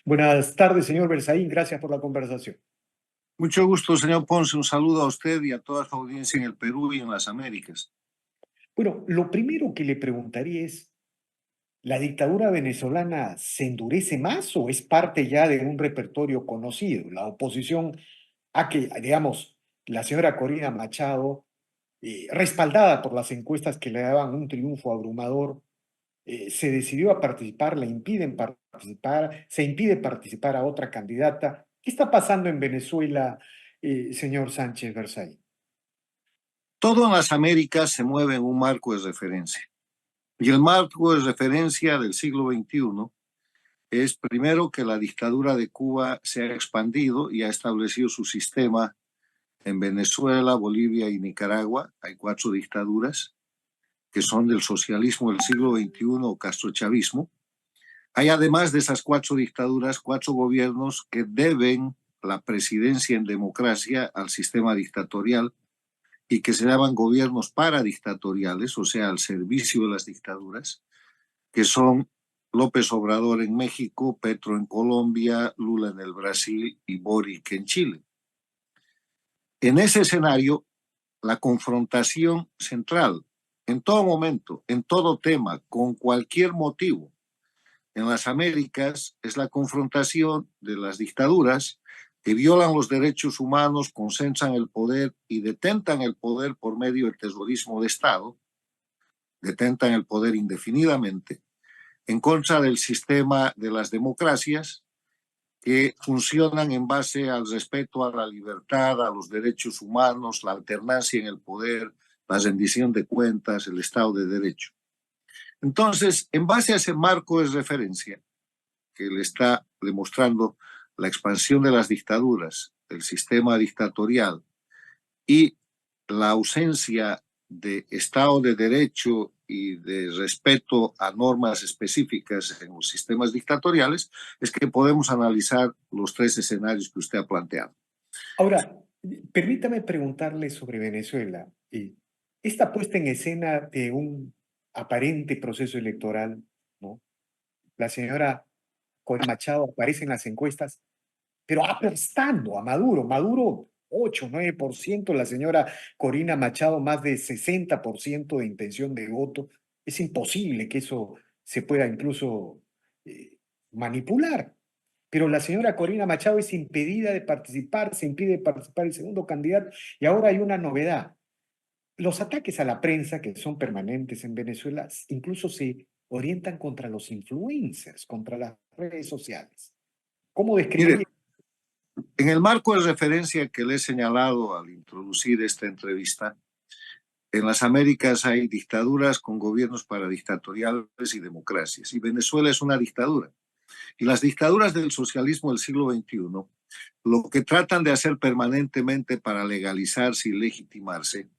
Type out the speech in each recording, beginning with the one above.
Buenas tardes, señor Berzaín. Gracias por la conversación. Mucho gusto, señor Ponce. Un saludo a usted y a toda su audiencia en el Perú y en las Américas. Bueno, lo primero que le preguntaría es, ¿la dictadura venezolana se endurece más o es parte ya de un repertorio conocido? La oposición a que, digamos, la señora Corina Machado, respaldada por las encuestas que le daban un triunfo abrumador, se decidió a participar, le impiden participar, se impide participar a otra candidata. ¿Qué está pasando en Venezuela, señor Sánchez Berzaín? Todo en las Américas se mueve en un marco de referencia. Y el marco de referencia del siglo XXI es primero que la dictadura de Cuba se ha expandido y ha establecido su sistema en Venezuela, Bolivia y Nicaragua. Hay cuatro dictaduras que son del socialismo del siglo XXI o castrochavismo. Hay además de esas cuatro dictaduras, cuatro gobiernos que deben la presidencia en democracia al sistema dictatorial y que se llaman gobiernos paradictatoriales, o sea, al servicio de las dictaduras, que son López Obrador en México, Petro en Colombia, Lula en el Brasil y Boric en Chile. En ese escenario, la confrontación central, en todo momento, en todo tema, con cualquier motivo, en las Américas es la confrontación de las dictaduras que violan los derechos humanos, concentran el poder y detentan el poder por medio del terrorismo de Estado, detentan el poder indefinidamente, en contra del sistema de las democracias que funcionan en base al respeto a la libertad, a los derechos humanos, la alternancia en el poder, la rendición de cuentas, el Estado de Derecho. Entonces, en base a ese marco de referencia, que le está demostrando la expansión de las dictaduras, el sistema dictatorial y la ausencia de Estado de Derecho y de respeto a normas específicas en los sistemas dictatoriales, es que podemos analizar los tres escenarios que usted ha planteado. Ahora, permítame preguntarle sobre Venezuela. Esta puesta en escena de un aparente proceso electoral, ¿no? La señora Corina Machado aparece en las encuestas, pero aplastando a Maduro. Maduro, 8, 9%, la señora Corina Machado, más de 60% de intención de voto. Es imposible que eso se pueda incluso eh, manipular. Pero la señora Corina Machado es impedida de participar, se impide participar el segundo candidato y ahora hay una novedad. Los ataques a la prensa, que son permanentes en Venezuela, incluso se orientan contra los influencers, contra las redes sociales. ¿Cómo Mire, describiría? en el marco de referencia que le he señalado al introducir esta entrevista, en las Américas hay dictaduras con gobiernos paradictatoriales y democracias, y Venezuela es una dictadura. Y las dictaduras del socialismo del siglo XXI lo que tratan de hacer permanentemente para legalizarse y legitimarse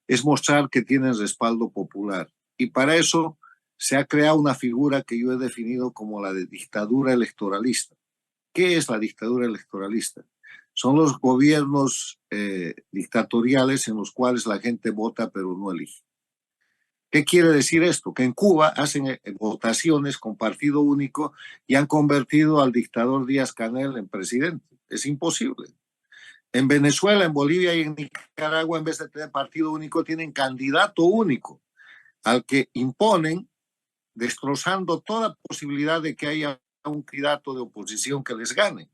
es mostrar que tienen respaldo popular. Y para eso se ha creado una figura que yo he definido como la de dictadura electoralista. ¿Qué es la dictadura electoralista? Son los gobiernos dictatoriales en los cuales la gente vota pero no elige. ¿Qué quiere decir esto? Que en Cuba hacen votaciones con partido único y han convertido al dictador Díaz-Canel en presidente. Es imposible. En Venezuela, en Bolivia y en Nicaragua, en vez de tener partido único, tienen candidato único al que imponen, destrozando toda posibilidad de que haya un candidato de oposición que les gane.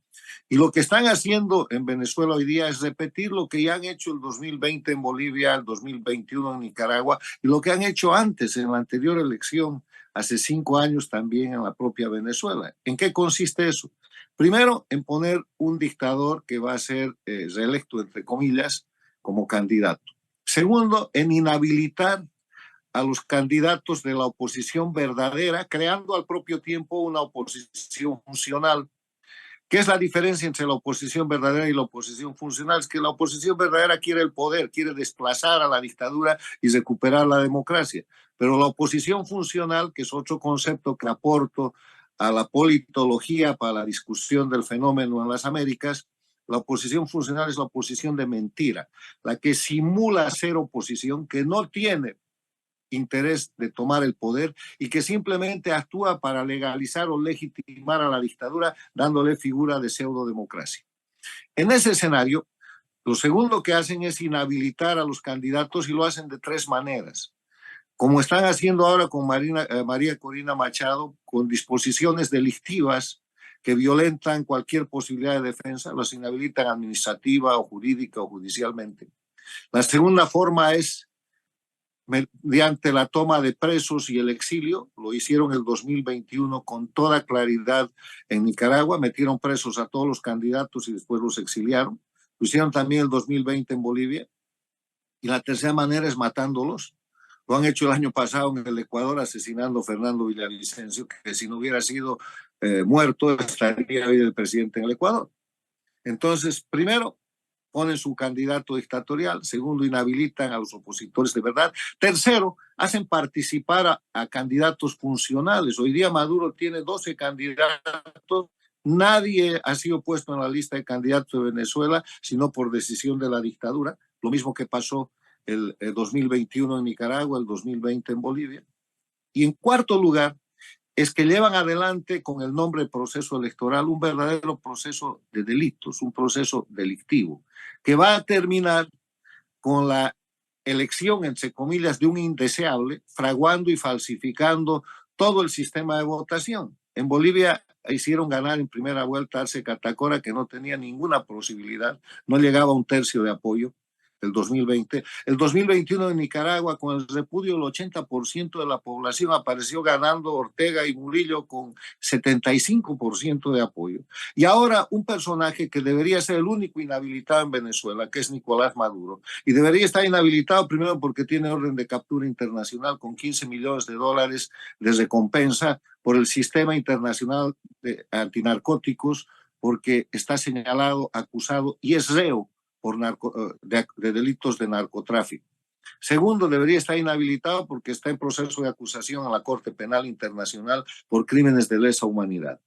Y lo que están haciendo en Venezuela hoy día es repetir lo que ya han hecho el 2020 en Bolivia, el 2021 en Nicaragua y lo que han hecho antes en la anterior elección, hace 5 años también en la propia Venezuela. ¿En qué consiste eso? Primero, en poner un dictador que va a ser reelecto, entre comillas, como candidato. Segundo, en inhabilitar a los candidatos de la oposición verdadera, creando al propio tiempo una oposición funcional. ¿Qué es la diferencia entre la oposición verdadera y la oposición funcional? Es que la oposición verdadera quiere el poder, quiere desplazar a la dictadura y recuperar la democracia. Pero la oposición funcional, que es otro concepto que aporto a la politología para la discusión del fenómeno en las Américas, la oposición funcional es la oposición de mentira, la que simula ser oposición, que no tiene interés de tomar el poder y que simplemente actúa para legalizar o legitimar a la dictadura dándole figura de pseudodemocracia. En ese escenario, lo segundo que hacen es inhabilitar a los candidatos y lo hacen de tres maneras. Como están haciendo ahora con María Corina Machado, con disposiciones delictivas que violentan cualquier posibilidad de defensa, los inhabilitan administrativa o jurídica o judicialmente. La segunda forma es mediante la toma de presos y el exilio. Lo hicieron el 2021 con toda claridad en Nicaragua, metieron presos a todos los candidatos y después los exiliaron. Lo hicieron también el 2020 en Bolivia. Y la tercera manera es matándolos. Lo han hecho el año pasado en el Ecuador asesinando a Fernando Villavicencio, que si no hubiera sido muerto estaría hoy el presidente en el Ecuador. Entonces, primero, ponen su candidato dictatorial. Segundo, inhabilitan a los opositores de verdad. Tercero, hacen participar a candidatos funcionales. Hoy día Maduro tiene 12 candidatos. Nadie ha sido puesto en la lista de candidatos de Venezuela, sino por decisión de la dictadura. Lo mismo que pasó el 2021 en Nicaragua, el 2020 en Bolivia. Y en cuarto lugar, es que llevan adelante con el nombre de proceso electoral un verdadero proceso de delitos, un proceso delictivo, que va a terminar con la elección, entre comillas, de un indeseable, fraguando y falsificando todo el sistema de votación. En Bolivia hicieron ganar en primera vuelta a Arce Catacora, que no tenía ninguna posibilidad, no llegaba a un tercio de apoyo. El 2020. El 2021 en Nicaragua, con el repudio del 80% de la población, apareció ganando Ortega y Murillo con 75% de apoyo. Y ahora un personaje que debería ser el único inhabilitado en Venezuela, que es Nicolás Maduro, y debería estar inhabilitado primero porque tiene orden de captura internacional con 15 millones de dólares de recompensa por el sistema internacional de antinarcóticos, porque está señalado, acusado y es reo por de delitos de narcotráfico. Segundo, debería estar inhabilitado porque está en proceso de acusación a la Corte Penal Internacional por crímenes de lesa humanidad.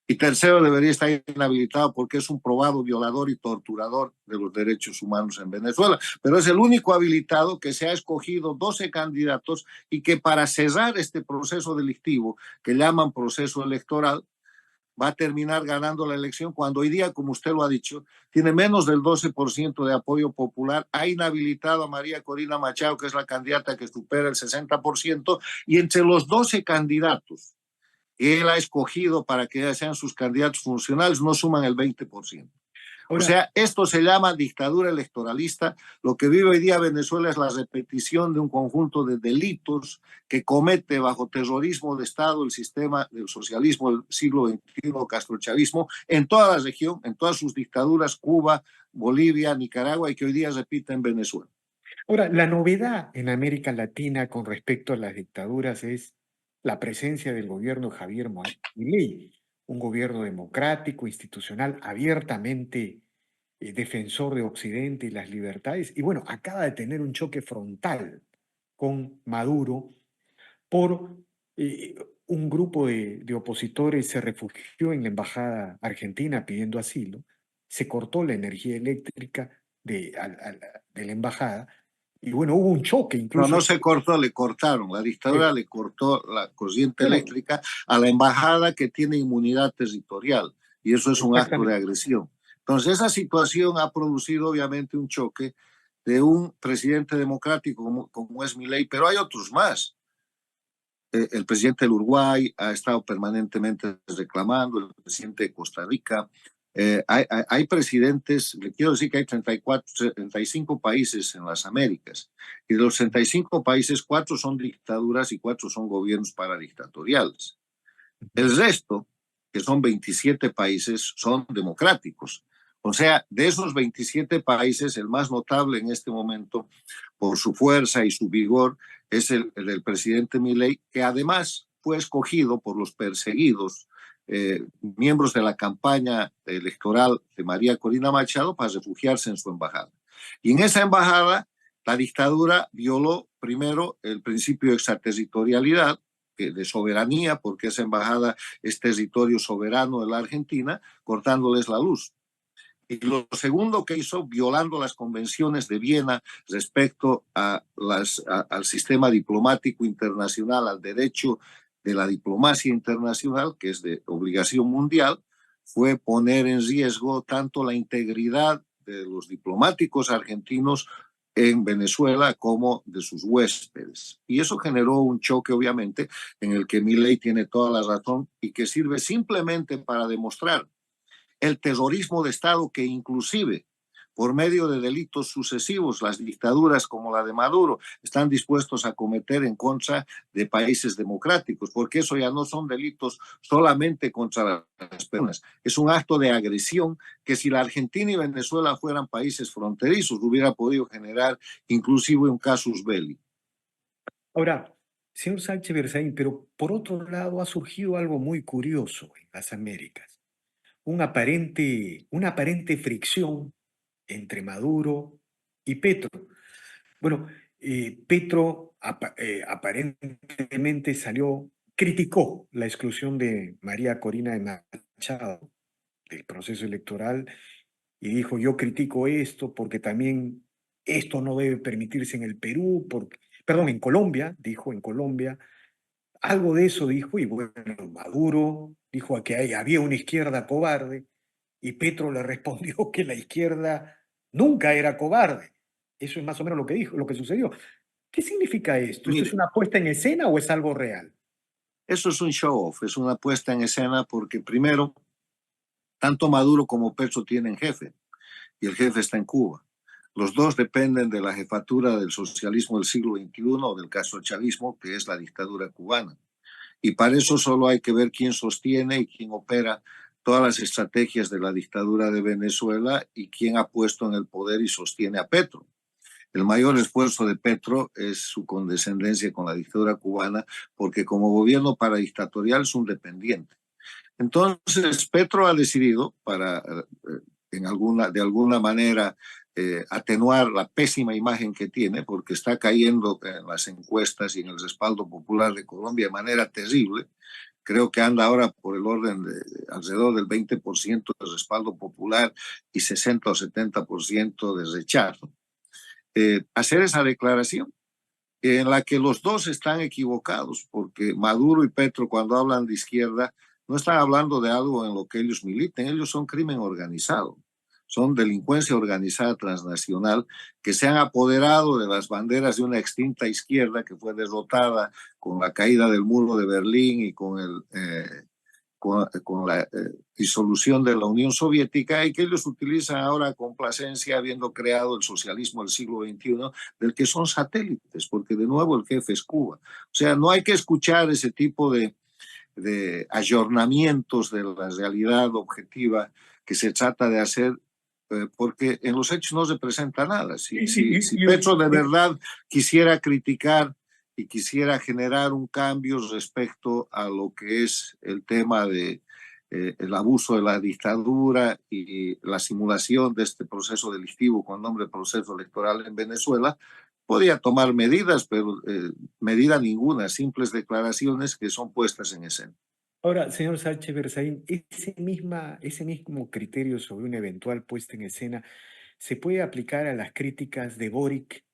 Y tercero, debería estar inhabilitado porque es un probado violador y torturador de los derechos humanos en Venezuela. Pero es el único habilitado que se ha escogido 12 candidatos y que para cerrar este proceso delictivo, que llaman proceso electoral, va a terminar ganando la elección cuando hoy día, como usted lo ha dicho, tiene menos del 12% de apoyo popular, ha inhabilitado a María Corina Machado, que es la candidata que supera el 60%, y entre los 12 candidatos que él ha escogido para que sean sus candidatos funcionales no suman el 20%. O Ahora, sea, esto se llama dictadura electoralista. Lo que vive hoy día Venezuela es la repetición de un conjunto de delitos que comete bajo terrorismo de Estado el sistema del socialismo del siglo XXI, castrochavismo, en toda la región, en todas sus dictaduras, Cuba, Bolivia, Nicaragua, y que hoy día repite en Venezuela. ahora, la novedad en América Latina con respecto a las dictaduras es la presencia del gobierno de Javier Milei, un gobierno democrático, institucional, abiertamente defensor de Occidente y las libertades. Y bueno, acaba de tener un choque frontal con Maduro por eh, un grupo de opositores se refugió en la embajada argentina pidiendo asilo, se cortó la energía eléctrica de la embajada y bueno, hubo un choque No, incluso. no se cortó, le cortaron. La eh, dictadura le cortó la corriente bueno, eléctrica a la embajada que tiene inmunidad territorial y eso es un acto de exactamente. agresión. Entonces, esa situación ha producido obviamente un choque de un presidente democrático como es Milei, pero hay otros más. El presidente del Uruguay ha estado permanentemente reclamando, el presidente de Costa Rica. Hay presidentes, le quiero decir que hay 34, 35 países en las Américas, y de los 35 países, 4 son dictaduras y 4 son gobiernos paradictatoriales. El resto, que son 27 países, son democráticos. O sea, de esos 27 países, el más notable en este momento, por su fuerza y su vigor, es el del presidente Milei, que además fue escogido por los perseguidos miembros de la campaña electoral de María Corina Machado para refugiarse en su embajada. Y en esa embajada, la dictadura violó primero el principio de extraterritorialidad, de soberanía, porque esa embajada es territorio soberano de la Argentina, cortándoles la luz. Y lo segundo que hizo, violando las convenciones de Viena respecto al sistema diplomático internacional, al derecho de la diplomacia internacional, que es de obligación mundial, fue poner en riesgo tanto la integridad de los diplomáticos argentinos en Venezuela como de sus huéspedes. Y eso generó un choque, obviamente, en el que Milei tiene toda la razón y que sirve simplemente para demostrar el terrorismo de Estado que inclusive por medio de delitos sucesivos, las dictaduras como la de Maduro están dispuestos a cometer en contra de países democráticos, porque eso ya no son delitos solamente contra las personas, es un acto de agresión que si la Argentina y Venezuela fueran países fronterizos hubiera podido generar inclusive un casus belli. Ahora, señor Sánchez Berzaín, pero por otro lado ha surgido algo muy curioso en las Américas, una aparente fricción entre Maduro y Petro. Bueno, Petro aparentemente criticó la exclusión de María Corina de Machado del proceso electoral y dijo, yo critico esto porque también esto no debe permitirse en el Perú, perdón, en Colombia, dijo, en Colombia. Algo de eso dijo, y bueno, Maduro dijo que había una izquierda cobarde, y Petro le respondió que la izquierda nunca era cobarde. Eso es más o menos lo que dijo, lo que sucedió. ¿Qué significa esto? ¿Esto es Mire, una puesta en escena o es algo real? eso es un show-off, es una puesta en escena porque primero, tanto Maduro como Petro tienen jefe y el jefe está en Cuba. Los dos dependen de la jefatura del socialismo del siglo XXI o del castrochavismo, que es la dictadura cubana. Y para eso solo hay que ver quién sostiene y quién opera todas las estrategias de la dictadura de Venezuela y quién ha puesto en el poder y sostiene a Petro. El mayor esfuerzo de Petro es su condescendencia con la dictadura cubana, porque como gobierno paradictatorial es un dependiente. Entonces, Petro ha decidido, de alguna manera, atenuar la pésima imagen que tiene, porque está cayendo en las encuestas y en el respaldo popular de Colombia de manera terrible. Creo que anda ahora por el orden de alrededor del 20% de respaldo popular y 60 o 70% de rechazo. Hacer esa declaración en la que los dos están equivocados, porque Maduro y Petro cuando hablan de izquierda no están hablando de algo en lo que ellos militen, ellos son crimen organizado, son delincuencia organizada transnacional que se han apoderado de las banderas de una extinta izquierda que fue derrotada con la caída del muro de Berlín y con la disolución de la Unión Soviética y que ellos utilizan ahora con complacencia habiendo creado el socialismo del siglo XXI del que son satélites, porque de nuevo el jefe es Cuba. O sea, no hay que escuchar ese tipo de ayornamientos de la realidad objetiva que se trata de hacer porque en los hechos no se presenta nada. Y, Si Petro de verdad quisiera criticar y quisiera generar un cambio respecto a lo que es el tema de el abuso de la dictadura y la simulación de este proceso delictivo con nombre de proceso electoral en Venezuela, podía tomar medidas, pero medida ninguna, simples declaraciones que son puestas en escena. ahora, señor Sánchez Berzaín, ese mismo criterio sobre una eventual puesta en escena se puede aplicar a las críticas de Boric.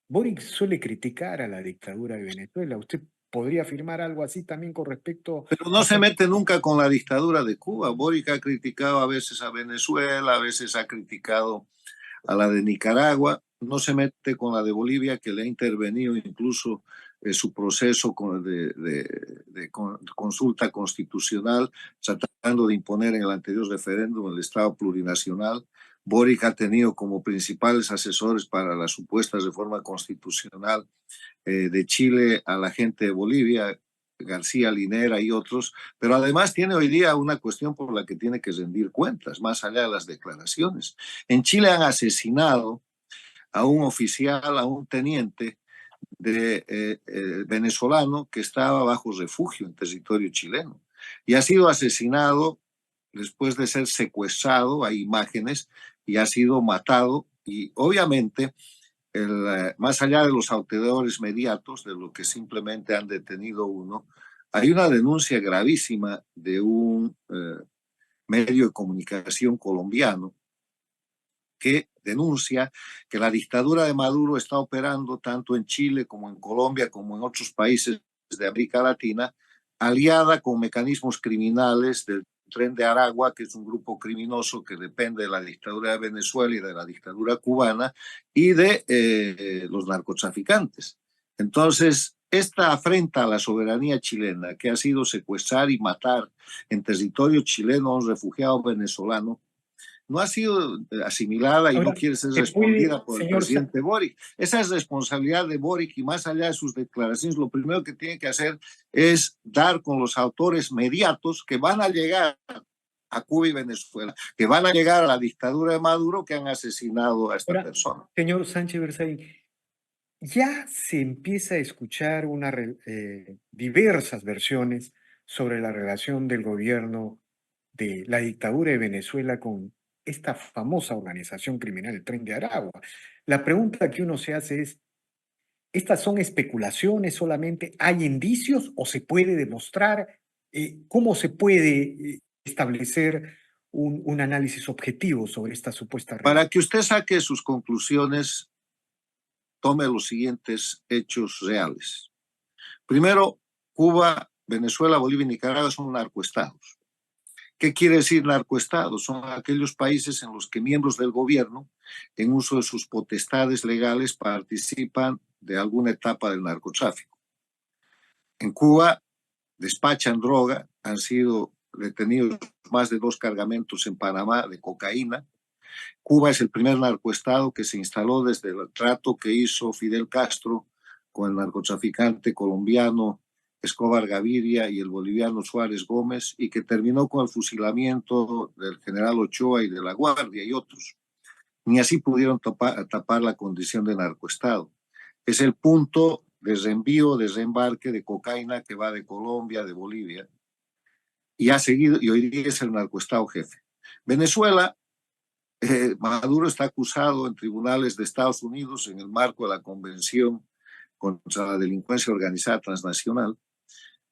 Boric suele criticar a la dictadura de Venezuela. ¿Usted podría afirmar algo así también con respecto Pero no a... se mete nunca con la dictadura de Cuba. Boric ha criticado a veces a Venezuela, a veces ha criticado a la de Nicaragua, no se mete con la de Bolivia, que le ha intervenido incluso su proceso de consulta constitucional, tratando de imponer en el anterior referéndum el Estado plurinacional. Boric ha tenido como principales asesores para la supuesta reforma constitucional de Chile a la gente de Bolivia, García Linera y otros, pero además tiene hoy día una cuestión por la que tiene que rendir cuentas, más allá de las declaraciones. En Chile han asesinado a un oficial, a un teniente venezolano que estaba bajo refugio en territorio chileno y ha sido asesinado después de ser secuestrado, hay imágenes, y ha sido matado y obviamente más allá de los autoridades mediatos, de lo que simplemente han detenido uno, hay una denuncia gravísima de un medio de comunicación colombiano que denuncia que la dictadura de Maduro está operando tanto en Chile como en Colombia como en otros países de América Latina, aliada con mecanismos criminales del Tren de Aragua, que es un grupo criminoso que depende de la dictadura de Venezuela y de la dictadura cubana y de los narcotraficantes. Entonces, esta afrenta a la soberanía chilena, que ha sido secuestrar y matar en territorio chileno a un refugiado venezolano, no ha sido asimilada y no Ahora, quiere ser ¿se puede, respondida por el señor, presidente Boric. Esa es responsabilidad de Boric y más allá de sus declaraciones, lo primero que tiene que hacer es dar con los autores mediatos que van a llegar a Cuba y Venezuela, que van a llegar a la dictadura de Maduro, que han asesinado a esta ahora, persona? señor Sánchez Bersay, ya se empieza a escuchar diversas versiones sobre la relación del gobierno de la dictadura de Venezuela con esta famosa organización criminal, el Tren de Aragua. La pregunta que uno se hace es, ¿estas son especulaciones solamente? ¿Hay indicios o se puede demostrar? ¿Cómo se puede establecer un análisis objetivo sobre esta supuesta Para relación? que usted saque sus conclusiones, tome los siguientes hechos reales. Primero, Cuba, Venezuela, Bolivia y Nicaragua son narcoestados. ¿Qué quiere decir narcoestados? Son aquellos países en los que miembros del gobierno, en uso de sus potestades legales, participan de alguna etapa del narcotráfico. En Cuba despachan droga, han sido detenidos más de 2 cargamentos en Panamá de cocaína. Cuba es el primer narcoestado que se instaló desde el trato que hizo Fidel Castro con el narcotraficante colombiano Escobar Gaviria y el boliviano Suárez Gómez, y que terminó con el fusilamiento del general Ochoa y de la Guardia y otros. Ni así pudieron tapar la condición de narcoestado. Es el punto de reenvío, de reembarque de cocaína que va de Colombia, de Bolivia, y ha seguido, y hoy día es el narcoestado jefe. Venezuela, Maduro está acusado en tribunales de Estados Unidos en el marco de la Convención contra la Delincuencia Organizada Transnacional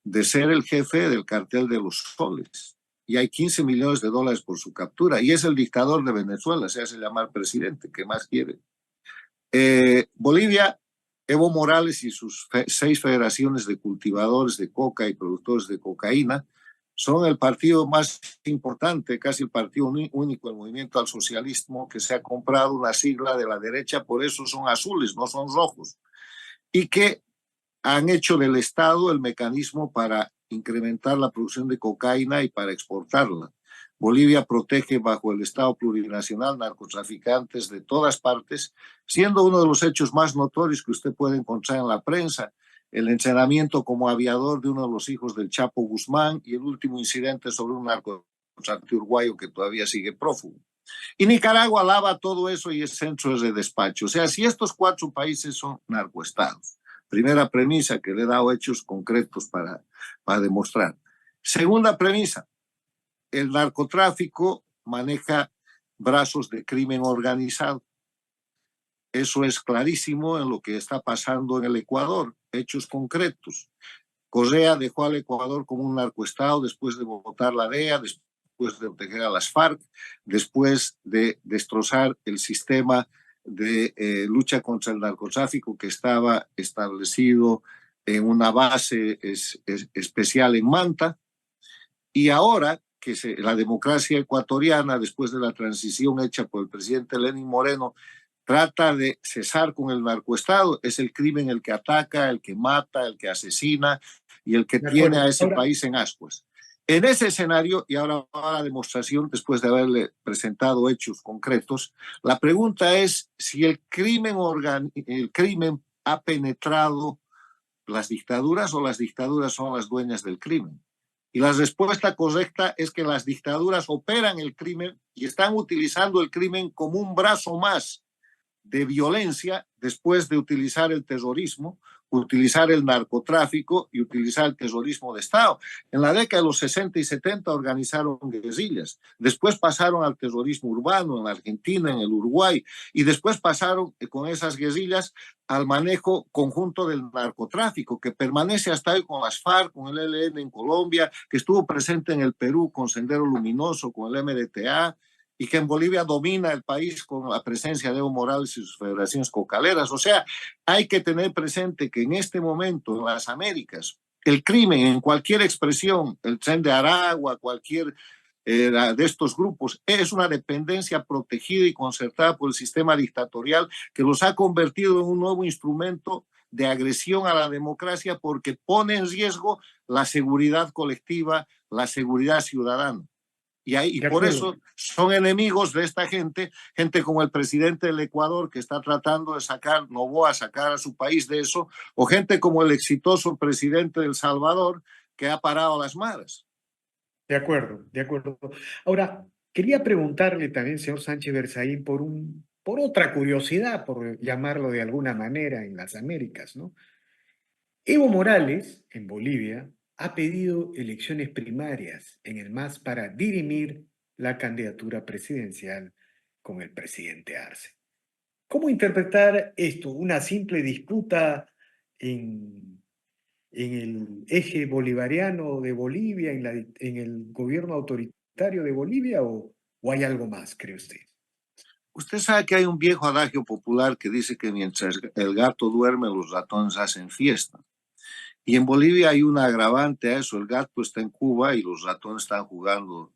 de ser el jefe del cartel de los soles. Y hay 15 millones de dólares por su captura. Y es el dictador de Venezuela, se hace llamar presidente. ¿Qué más quiere? Bolivia, Evo Morales y sus 6 federaciones de cultivadores de coca y productores de cocaína son el partido más importante, casi el partido único, el movimiento al socialismo, que se ha comprado una sigla de la derecha, por eso son azules, no son rojos, y que han hecho del Estado el mecanismo para incrementar la producción de cocaína y para exportarla. Bolivia protege bajo el Estado plurinacional narcotraficantes de todas partes, siendo uno de los hechos más notorios que usted puede encontrar en la prensa el entrenamiento como aviador de uno de los hijos del Chapo Guzmán y el último incidente sobre un narcotraficante uruguayo que todavía sigue prófugo. Y Nicaragua lava todo eso y es centro de despacho. O sea, si estos 4 países son narcoestados, primera premisa que le he dado hechos concretos para demostrar. Segunda premisa, el narcotráfico maneja brazos de crimen organizado. Eso es clarísimo en lo que está pasando en el Ecuador, hechos concretos. Correa dejó al Ecuador como un narcoestado después de votar la DEA, después de proteger a las FARC, después de destrozar el sistema de lucha contra el narcotráfico que estaba establecido en una base especial en Manta. Y ahora que la democracia ecuatoriana, después de la transición hecha por el presidente Lenín Moreno, trata de cesar con el narcoestado, es el crimen el que ataca, el que mata, el que asesina y el que De tiene acuerdo. a ese Ahora, país en ascuas. En ese escenario, y ahora va la demostración, después de haberle presentado hechos concretos, la pregunta es si el crimen ha penetrado las dictaduras o las dictaduras son las dueñas del crimen. Y la respuesta correcta es que las dictaduras operan el crimen y están utilizando el crimen como un brazo más de violencia después de utilizar el terrorismo, utilizar el narcotráfico y utilizar el terrorismo de Estado. En la década de los 60 y 70 organizaron guerrillas, después pasaron al terrorismo urbano en la Argentina, en el Uruguay, y después pasaron con esas guerrillas al manejo conjunto del narcotráfico, que permanece hasta hoy con las FARC, con el ELN en Colombia, que estuvo presente en el Perú con Sendero Luminoso, con el MDTA, y que en Bolivia domina el país con la presencia de Evo Morales y sus federaciones cocaleras. O sea, hay que tener presente que en este momento en las Américas, el crimen en cualquier expresión, el Tren de Aragua, cualquier de estos grupos, es una dependencia protegida y concertada por el sistema dictatorial que los ha convertido en un nuevo instrumento de agresión a la democracia porque pone en riesgo la seguridad colectiva, la seguridad ciudadana. Y De por acuerdo. eso son enemigos de esta gente, gente como el presidente del Ecuador que está tratando de sacar, Noboa, sacar a su país de eso, o gente como el exitoso presidente del Salvador que ha parado las maras. De acuerdo, de acuerdo. Ahora, quería preguntarle también, señor Sánchez Berzaín, por otra curiosidad, por llamarlo de alguna manera, en las Américas, ¿no? Evo Morales, en Bolivia, ha pedido elecciones primarias en el MAS para dirimir la candidatura presidencial con el presidente Arce. ¿Cómo interpretar esto? ¿Una simple disputa en, en el eje bolivariano de Bolivia, en el gobierno autoritario de Bolivia, o hay algo más, cree usted? Usted sabe que hay un viejo adagio popular que dice que mientras el gato duerme, los ratones hacen fiesta. Y en Bolivia hay un agravante a eso. El gato está en Cuba y los ratones están jugando,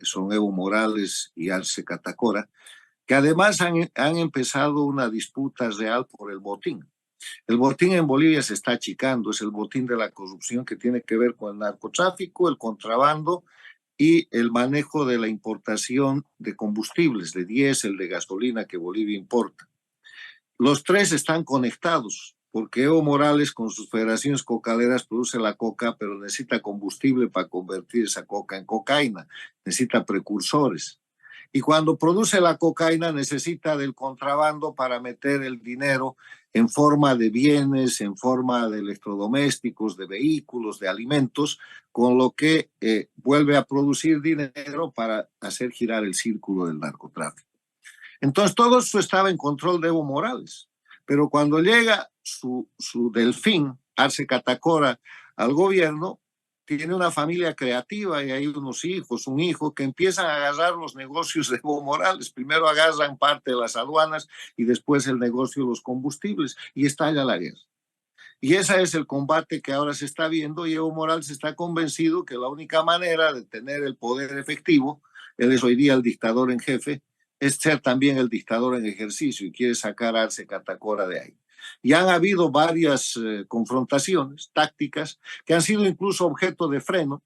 son Evo Morales y Arce Catacora, que además han empezado una disputa real por el botín. El botín en Bolivia se está achicando, es el botín de la corrupción que tiene que ver con el narcotráfico, el contrabando y el manejo de la importación de combustibles, de diésel, de gasolina que Bolivia importa. Los tres están conectados, porque Evo Morales con sus federaciones cocaleras produce la coca, pero necesita combustible para convertir esa coca en cocaína, necesita precursores. Y cuando produce la cocaína necesita del contrabando para meter el dinero en forma de bienes, en forma de electrodomésticos, de vehículos, de alimentos, con lo que vuelve a producir dinero para hacer girar el círculo del narcotráfico. Entonces todo eso estaba en control de Evo Morales. Pero cuando llega su delfín, Arce Catacora, al gobierno, tiene una familia creativa y hay unos hijos, un hijo que empiezan a agarrar los negocios de Evo Morales. Primero agarran parte de las aduanas y después el negocio de los combustibles y estalla la guerra. Y ese es el combate que ahora se está viendo y Evo Morales está convencido que la única manera de tener el poder efectivo, él es hoy día el dictador en jefe, es ser también el dictador en ejercicio y quiere sacar a Arce Catacora de ahí. Y han habido varias confrontaciones tácticas que han sido incluso objeto de freno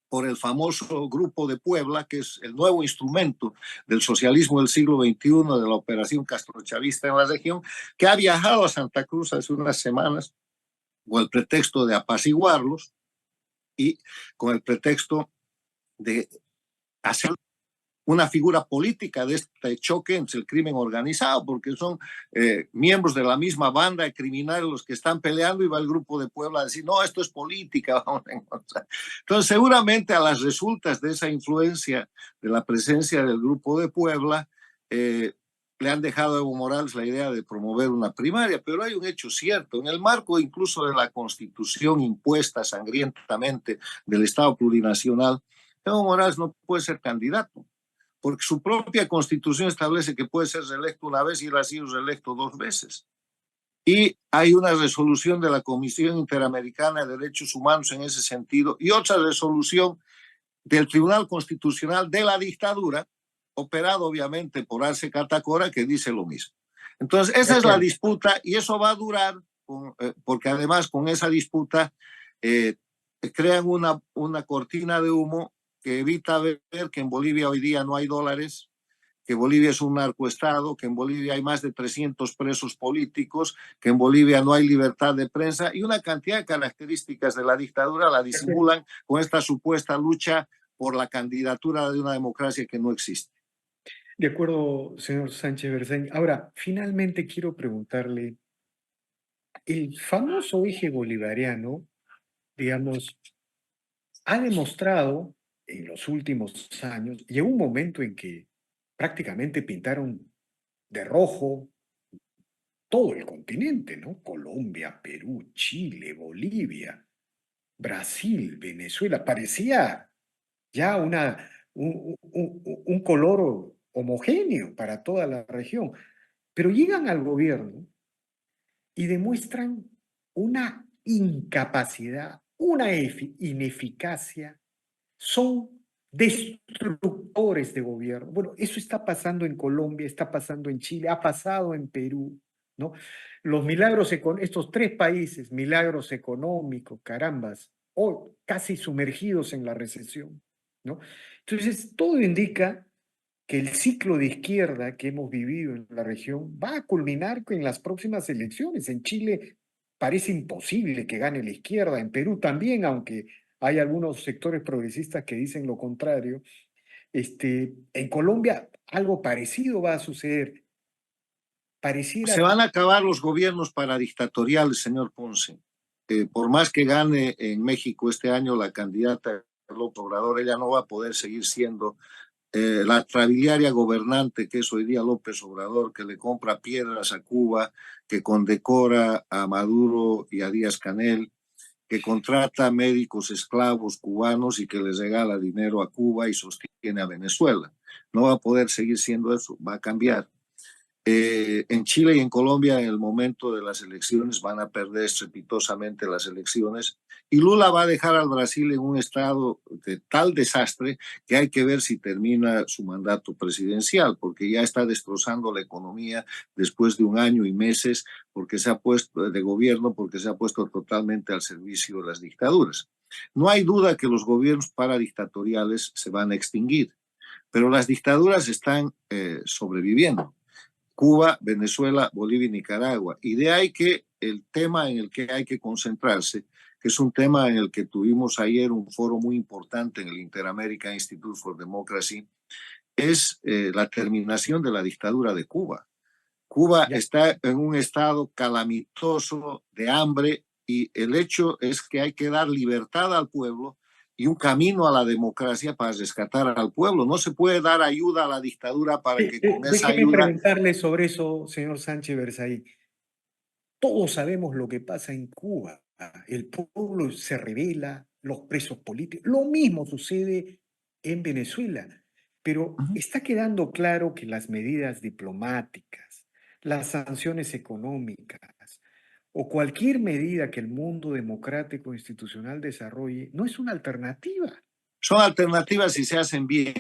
por el famoso Grupo de Puebla, que es el nuevo instrumento del socialismo del siglo XXI, de la operación castrochavista en la región, que ha viajado a Santa Cruz hace unas semanas con el pretexto de apaciguarlos y con el pretexto de hacer una figura política de este choque entre el crimen organizado, porque son miembros de la misma banda de criminales los que están peleando y va el Grupo de Puebla a decir, no, esto es política, vamos a encontrar. Entonces, seguramente a las resultas de esa influencia de la presencia del Grupo de Puebla, le han dejado a Evo Morales la idea de promover una primaria, pero hay un hecho cierto, en el marco incluso de la constitución impuesta sangrientamente del Estado plurinacional, Evo Morales no puede ser candidato porque su propia constitución establece que puede ser reelecto una vez y él ha sido reelecto 2 veces. Y hay una resolución de la Comisión Interamericana de Derechos Humanos en ese sentido y otra resolución del Tribunal Constitucional de la dictadura, operado obviamente por Arce Catacora, que dice lo mismo. Entonces, De esa es la acuerdo. disputa y eso va a durar, porque además con esa disputa eh, crean una cortina de humo que evita ver que en Bolivia hoy día no hay dólares, que Bolivia es un narcoestado, que en Bolivia hay más de 300 presos políticos, que en Bolivia no hay libertad de prensa y una cantidad de características de la dictadura la De acuerdo, disimulan con esta supuesta lucha por la candidatura de una democracia que no existe. de acuerdo, señor Sánchez Berzaín. Ahora, finalmente quiero preguntarle, el famoso eje bolivariano, digamos, ha demostrado en los últimos años, llegó un momento en que prácticamente pintaron de rojo todo el continente, ¿no? Colombia, Perú, Chile, Bolivia, Brasil, Venezuela. Parecía ya una un color homogéneo para toda la región. Pero llegan al gobierno y demuestran una incapacidad, una ineficacia, son destructores de gobierno. Bueno, eso está pasando en Colombia, está pasando en Chile, ha pasado en Perú, ¿no? Los milagros, estos tres países, milagros económicos, carambas, o casi sumergidos en la recesión, ¿no? Entonces, todo indica que el ciclo de izquierda que hemos vivido en la región va a culminar en las próximas elecciones. En Chile parece imposible que gane la izquierda, en Perú también, aunque hay algunos sectores progresistas que dicen lo contrario. En Colombia algo parecido va a suceder. Se Pareciera que van a acabar los gobiernos paradictatoriales, señor Ponce. Por más que gane en México este año la candidata López Obrador, ella no va a poder seguir siendo la trabiliaria gobernante que es hoy día López Obrador, que le compra piedras a Cuba, que condecora a Maduro y a Díaz Canel, que contrata médicos esclavos cubanos y que les regala dinero a Cuba y sostiene a Venezuela. No va a poder seguir siendo eso, va a cambiar. En Chile y en Colombia, en el momento de las elecciones, van a perder estrepitosamente las elecciones y Lula va a dejar al Brasil en un estado de tal desastre que hay que ver si termina su mandato presidencial, porque ya está destrozando la economía después de un año y meses porque se ha puesto de gobierno, porque se ha puesto totalmente al servicio de las dictaduras. No hay duda que los gobiernos paradictatoriales se van a extinguir, pero las dictaduras están sobreviviendo. Cuba, Venezuela, Bolivia y Nicaragua. Y de ahí que el tema en el que hay que concentrarse, que es un tema en el que tuvimos ayer un foro muy importante en el Inter-American Institute for Democracy, es la terminación de la dictadura de Cuba. Cuba ya, está en un estado calamitoso de hambre y el hecho es que hay que dar libertad al pueblo y un camino a la democracia para rescatar al pueblo. No se puede dar ayuda a la dictadura para que con esa déjeme ayuda. preguntarle sobre eso, señor Sánchez Berzaí. Todos sabemos lo que pasa en Cuba. El pueblo se rebela, los presos políticos. Lo mismo sucede en Venezuela. Pero está quedando claro que las medidas diplomáticas, las sanciones económicas o cualquier medida que el mundo democrático institucional desarrolle no es una alternativa. Son alternativas si se hacen bien.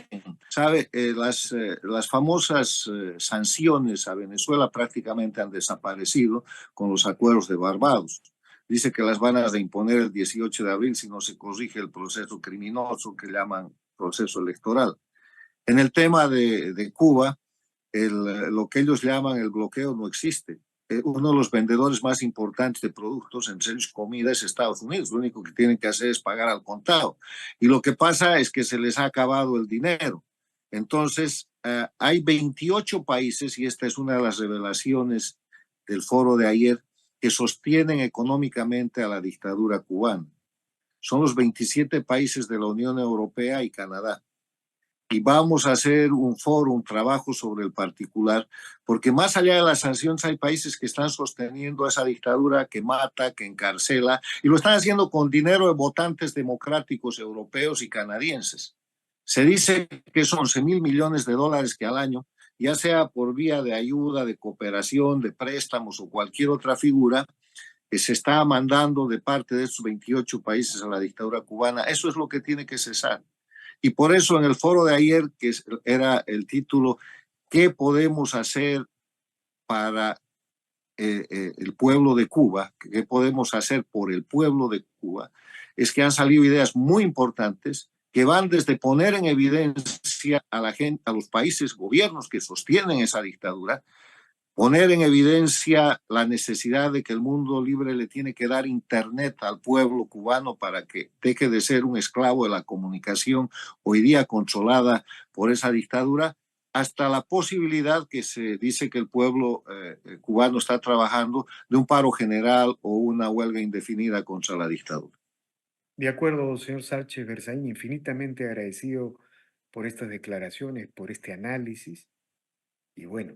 ¿Sabe? Las famosas sanciones a Venezuela prácticamente han desaparecido con los acuerdos de Barbados. Dice que las van a reimponer el 18 de abril si no se corrige el proceso criminoso que llaman proceso electoral. En el tema de Cuba, lo que ellos llaman el bloqueo no existe. Uno de los vendedores más importantes de productos, en serio, comida, es Estados Unidos. Lo único que tienen que hacer es pagar al contado. Y lo que pasa es que se les ha acabado el dinero. Entonces, hay 28 países, y esta es una de las revelaciones del foro de ayer, que sostienen económicamente a la dictadura cubana. Son los 27 países de la Unión Europea y Canadá y vamos a hacer un foro, un trabajo sobre el particular, porque más allá de las sanciones hay países que están sosteniendo esa dictadura que mata, que encarcela, y lo están haciendo con dinero de votantes democráticos europeos y canadienses. Se dice que son 11.000 millones de dólares que al año, ya sea por vía de ayuda, de cooperación, de préstamos o cualquier otra figura, que se está mandando de parte de estos 28 países a la dictadura cubana. Eso es lo que tiene que cesar. Y por eso en el foro de ayer, que era el título, ¿qué podemos hacer para el pueblo de Cuba? ¿Qué podemos hacer por el pueblo de Cuba? Es que han salido ideas muy importantes que van desde poner en evidencia a la gente, a los países, gobiernos que sostienen esa dictadura, poner en evidencia la necesidad de que el mundo libre le tiene que dar internet al pueblo cubano para que deje de ser un esclavo de la comunicación hoy día controlada por esa dictadura, hasta la posibilidad que se dice que el pueblo cubano está trabajando de un paro general o una huelga indefinida contra la dictadura. De acuerdo, señor Sánchez Berzaín, infinitamente agradecido por estas declaraciones, por este análisis. Y bueno,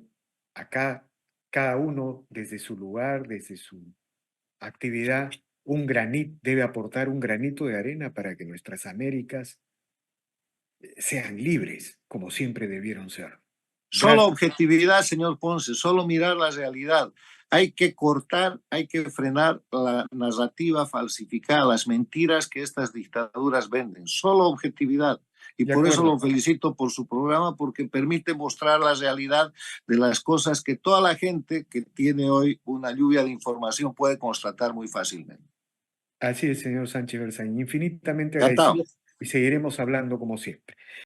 acá cada uno desde su lugar, desde su actividad, un granito, debe aportar un granito de arena para que nuestras Américas sean libres, como siempre debieron ser. Solo Gracias. objetividad, señor Ponce, solo mirar la realidad. Hay que cortar, hay que frenar la narrativa falsificada, las mentiras que estas dictaduras venden. Solo objetividad. Y De por eso acuerdo. lo felicito por su programa, porque permite mostrar la realidad de las cosas que toda la gente que tiene hoy una lluvia de información puede constatar muy fácilmente. Así es, señor Sánchez Berzaín. Infinitamente Encantado. agradecido y seguiremos hablando como siempre.